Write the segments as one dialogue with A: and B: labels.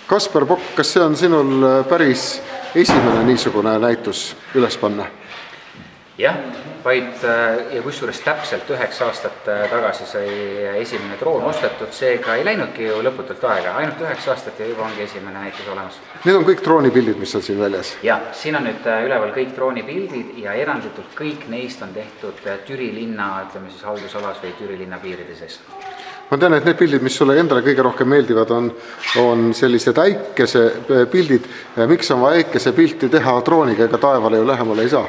A: Kaspar Pokk, kas see on sinul päris esimene niisugune näitus üles panna?
B: Jah, vaid ja kusjuures täpselt 9 aastat tagasi sai esimene droon ostetud, seega ei läinudki ju lõputult aega, ainult 9 aastat ja juba ongi esimene näitus olemas.
A: Need on kõik droonipildid, mis on siin väljas?
B: Ja, siin on nüüd üleval kõik droonipildid ja eranditult kõik neist on tehtud Türi linna, ütleme siis haldusalas või Türi linna piiride sees.
A: Ma tean, et need pildid, mis sulle endale kõige rohkem meeldivad, on sellised äikese pildid. Miks on vaja äikese pilti teha drooniga, ega taevale ju lähemale ei saa?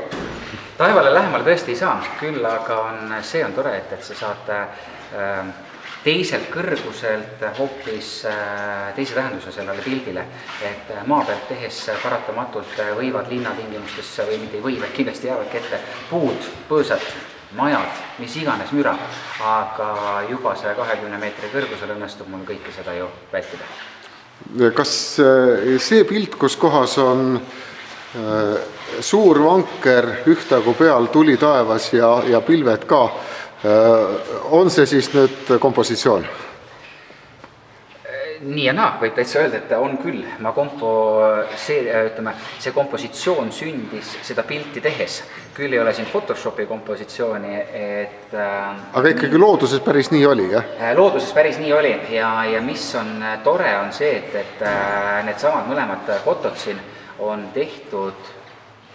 B: Taevale lähemale tõesti ei saa, küll aga see on tore, et sa saad teiselt kõrguselt hoopis teise tähenduse sellele pildile, et maa pealt tehes paratamatult võivad linnatingimustes või mitte ei või, vaid kindlasti jäävadki ette puud, põõsad, majad, mis iganes müra, aga juba 120 meetri kõrgusel õnnestub mul kõike seda ju vältida.
A: Kas see pilt, kus kohas on suur vanker ühtagu peal, tuli taevas ja pilved ka, on see siis nüüd kompositsioon?
B: Nii ja naa, võib täitsa öelda, et on küll. See kompositsioon sündis seda pilti tehes. Küll ei ole siin Photoshopi kompositsiooni, et...
A: Aga ikkagi looduses päris nii oli, jah?
B: Looduses päris nii oli ja mis on tore, on see, et need samad mõlemad fotod siin on tehtud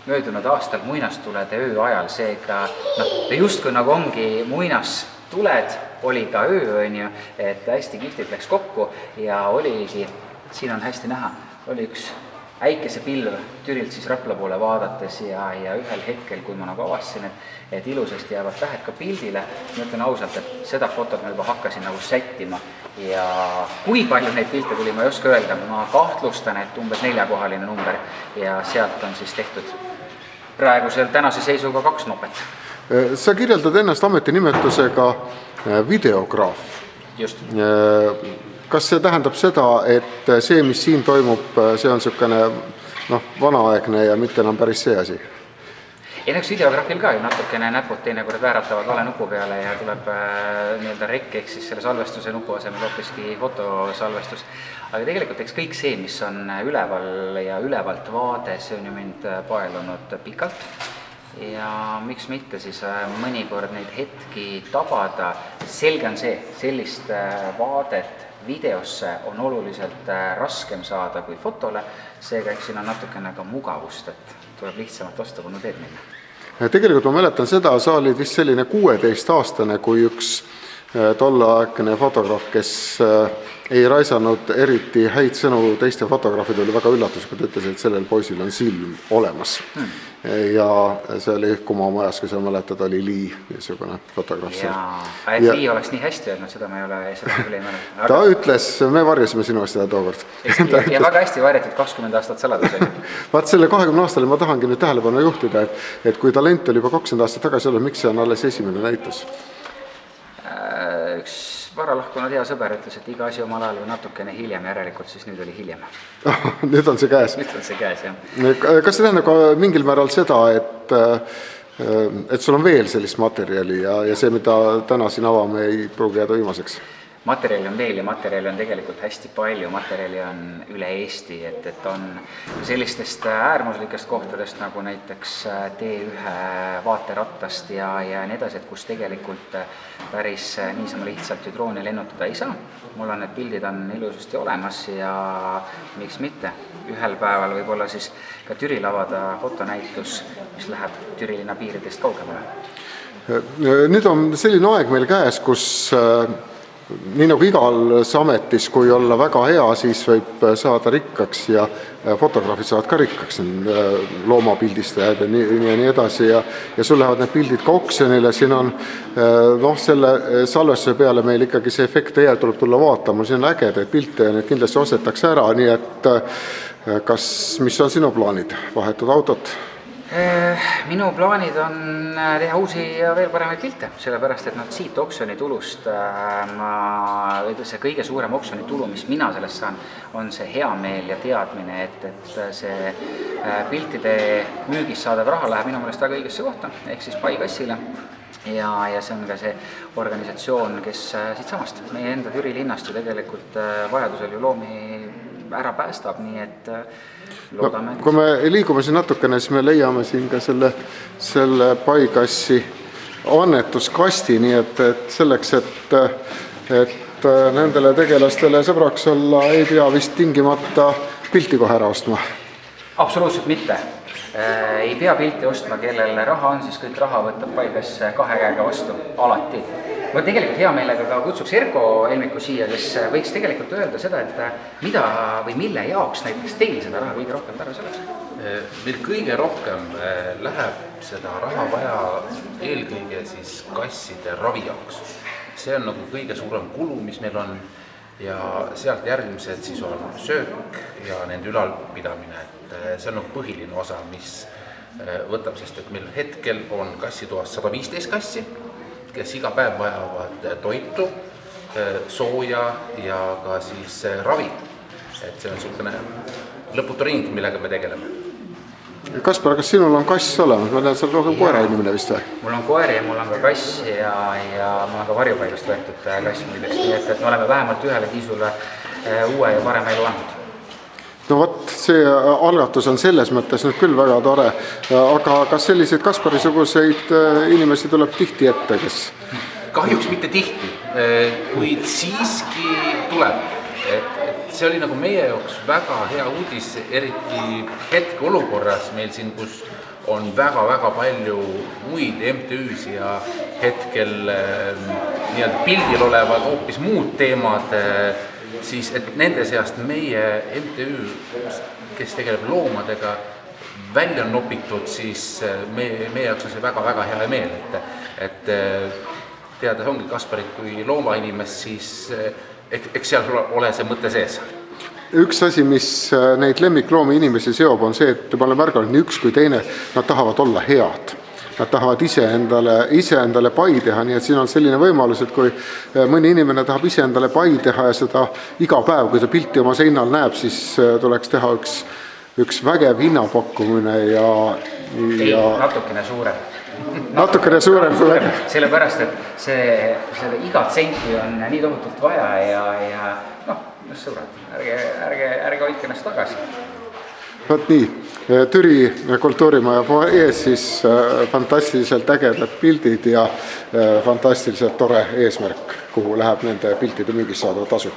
B: möödunud aastal muinastulede öö ajal, seega justkui nagu ongi muinastuled, oli ka öö, et hästi kihvtilt läks kokku ja oligi, siin on hästi näha, oli üks äikesepilv Türilt siis Rapla poole vaadates ja ühel hetkel, kui ma nagu avastasin, et ilusasti jäävad tähed ka pildile, ma ütlen ausalt, et seda fotot ma juba hakkasin nagu sättima ja kui palju neid pilte tuli, ma ei oska öelda, ma kahtlustan, et umbes 4-kohaline number ja sealt on siis tehtud praegusel tänase seisuga 2 nopet.
A: Sa kirjeldad ennast ametinimetusega videograaf.
B: Just.
A: Kas see tähendab seda, et see, mis siin toimub, see on niisugune vanaaegne ja mitte enam päris see asi?
B: Enneks videograafil ka ju natukene näpud teinekord vääratavad vale nupu peale ja tuleb nii-öelda rekk, ehk siis selle salvestuse nupu asemel hoopiski fotosalvestus. Aga tegelikult eks kõik see, mis on üleval ja ülevalt vaade, see on ju mind paelunud pikalt. Ja miks mitte siis mõnikord neid hetki tabada, selge on see, sellist vaadet videosse on oluliselt raskem saada kui fotole, seega eks siin on natukene ka mugavust, et tuleb lihtsamalt vastavunu teed minna.
A: Tegelikult ma mäletan seda, sa olid vist selline 16-aastane, kui üks tolleaegne fotograaf, kes ei raisanud eriti häid sõnu teiste fotograafid, oli väga üllatuslikult, ütles, et sellel poisil on silm olemas. Ja see oli Kuma majas, kui sa mäletad, oli Lii niisugune fotograaf.
B: Et Lii oleks nii hästi öelnud, seda ma ei ole küll ei mäleta.
A: Ta ütles, me varjasime sinu seda tookord.
B: Ja väga hästi varjatud 20 aastat saladusega.
A: Vaat selle 20 aastale ma tahangi nüüd tähelepanu juhtida, et kui talent oli juba 20 aastat tagasi olnud, miks see on alles esimene näitus?
B: Üks varalahkunud hea sõber ütles, et iga asi omal ajal või natukene hiljem, järelikult siis nüüd oli hiljem.
A: Nüüd on see käes?
B: Nüüd on see käes, jah.
A: Kas see tähendab ka mingil määral seda, et sul on veel sellist materjali ja see, mida täna siin avame, ei pruugi jääda viimaseks?
B: Materjali on veel ja materjali on tegelikult hästi palju, materjali on üle Eesti, et on sellistest äärmuslikest kohtadest nagu näiteks T1 vaaterattast ja nii edasi, et kus tegelikult päris niisama lihtsalt ju drooni lennutada ei saa. Mul on need pildid on ilusasti olemas ja miks mitte. Ühel päeval võib olla siis ka Türil avada fotonäitus, mis läheb Türi linna piiridest kaugemale.
A: Nüüd on selline aeg meil käes, kus nii nagu igal ametis, kui olla väga hea, siis võib saada rikkaks ja fotograafid saavad ka rikkaks, loomapildistajad ja nii edasi ja sul lähevad need pildid ka oksjonile, siin on selle salvestuse peale meil ikkagi see efekt tegelikult tuleb tulla vaatama, siin on ägedaid pilte ja need kindlasti ostetakse ära, nii et mis on sinu plaanid, vahetud autot?
B: Minu plaanid on teha uusi ja veel paremaid pilte, sellepärast, et siit oksjonitulust, see kõige suurem oksjonitulu, mis mina sellest saan, on see hea meel ja teadmine, et see piltide müügist saadav raha läheb minu meelest väga õigesse kohta, ehk siis paikassile. Ja see on ka see organisatsioon, kes siit samast, meie enda Türi linnast ju tegelikult vajadusel ju loomi ära päästab, nii et loodame.
A: Kui me liigume siin natukene, siis me leiame siin ka selle paikassi annetuskasti, nii et selleks, et nendele tegelastele sõbraks olla, ei pea vist tingimata pilti kohe ära ostma.
B: Absoluutselt mitte. Ei pea pilti ostma, kellel raha on, siis kõik raha võtab paigas 2 käega vastu, alati. Ma tegelikult hea meelega ka kutsuks Erko Helmiku siia, kes võiks tegelikult öelda seda, et mida või mille jaoks näiteks teil seda raha kõige rohkem tarvis oleks?
C: Meil kõige rohkem läheb seda raha vaja eelkõige siis kasside ravi jaoks. See on nagu kõige suurem kulu, mis meil on, ja sealt järgmised siis on söök ja nende ülalpidamine. See on nagu põhiline osa, mis võtab, sest et meil hetkel on kassitoas 115 kassi, kes iga päev vajavad toitu, sooja ja ka siis ravi. Et see on niisugune lõputu ring, millega me tegeleme.
A: Kaspar, kas sinul on kass olemas? Ma tean, sa oled rohkem koera inimene vist või?
B: Mul on koer ja mul on ka kass ja mul on ka varjupaigast võetud kass muideks, nii et me oleme vähemalt ühele kiisule uue ja parema elu andnud.
A: No vot, see algatus on selles mõttes nüüd küll väga tore, aga kas selliseid Kaspari-suguseid inimesi tuleb tihti ette, kes?
C: Kahjuks mitte tihti, kuid siiski tuleb. Et see oli nagu meie jaoks väga hea uudis, eriti hetkeolukorras meil siin, kus on väga-väga palju muid MTÜs ja hetkel nii-öelda pildil olevad hoopis muud teemad, siis et nende seast meie MTÜ, kes tegeleb loomadega, välja on nopitud, siis meie jaoks on see väga-väga hea meel, et teada ongi Kasparit kui loomainimest, siis eks seal ole see mõte sees.
A: Üks asi, mis neid lemmikloomi inimesi seob, on see, et ma olen märganud nii üks kui teine, nad tahavad olla head. Nad tahavad ise endale pai teha, nii et siin on selline võimalus, et kui mõni inimene tahab ise endale pai teha ja seda iga päev, kui ta pilti oma seinal näeb, siis tuleks teha üks vägev hinnapakkumine ja
B: natukene suurem.
A: Natukene suurem.
B: Sellepärast, et selle igat senti on nii tohutult vaja ja sõbrad, ärge hoidke ennast tagasi.
A: Võt nii, Türi kultuurimaja ees siis fantastiliselt ägedad pildid ja fantastiliselt tore eesmärk, kuhu läheb nende piltide müügist saadav tasu.